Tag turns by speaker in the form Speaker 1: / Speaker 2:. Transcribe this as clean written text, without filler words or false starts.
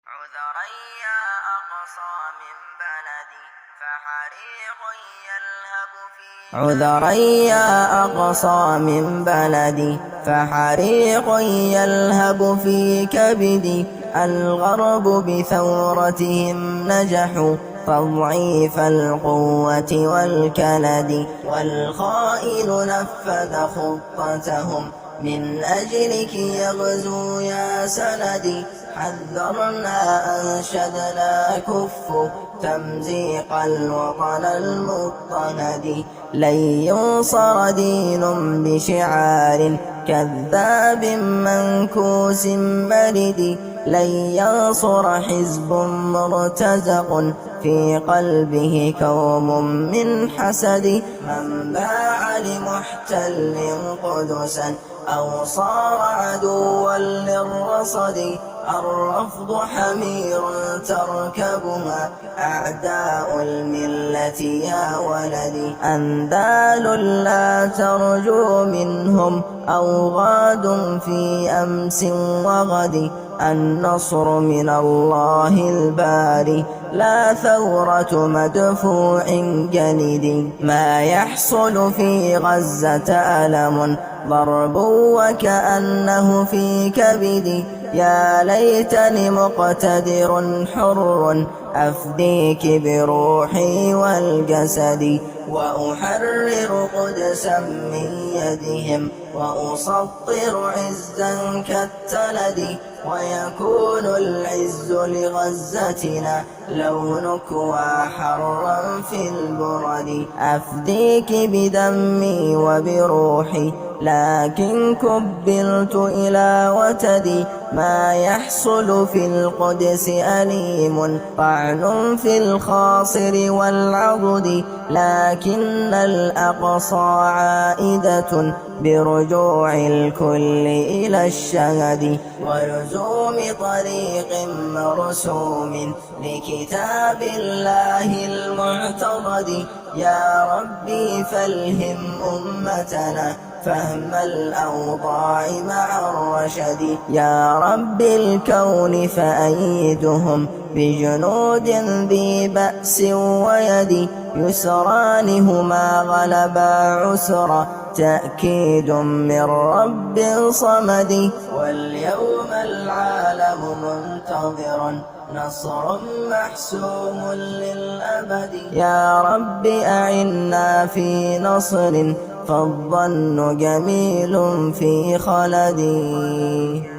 Speaker 1: عذرا يا أقصى من بلدي فحريق يلهب في عذرا يا أقصى من بلدي فحريق يلهب في كبدي. الغرب بثورتهم نجحوا تضعيف القوة والكلد، والخائن نفذ خطتهم من أجلك يغزو يا سندي. حذرنا أنشدنا كفوا تمزيق الوطن المضطهد. لن ينصر دين بشعار كذاب منكوس مرد، لن ينصر حزب مرتزق في قلبه كوم من حسد. من باع لمحتل قدسا أو صار عدوا للرصد، الرفض حمير تركبها أعداء الملة يا ولدي. أندال لا ترجو منهم أوغاد في أمس وغد، النصر من الله الباري لا ثورة مدفوع جلد. ما يحصل في غزة ألم ضرب وكأنه في كبدي. يا ليتني مقتدر حر أفديك بروحي والجسد، وأحرر قدسا من يدهم وأسطر عزا كالتلد. ويكون العز لغزتنا لونك وحرا في البرد. أفديك بدمي وبروحي لكن كبلت إلى وتدي. ما يحصل في القدس أليم طعن في الخاصر والعضد، لكن الأقصى عائدة برجوع الكل إلى الشهد، ولزوم طريق مرسوم لكتاب الله المعتضد. يا ربي فالهم أمتنا فهم الأوضاع مع الرشد. يا رب الكون فأيدهم بجنود ذي بأس ويد. يسران هما غلبا عسرا تأكيد من رب صمد. واليوم العالم منتظر نصر محسوم للأبد. يا رب أعنا في نصر فالظن جميل في خلدي.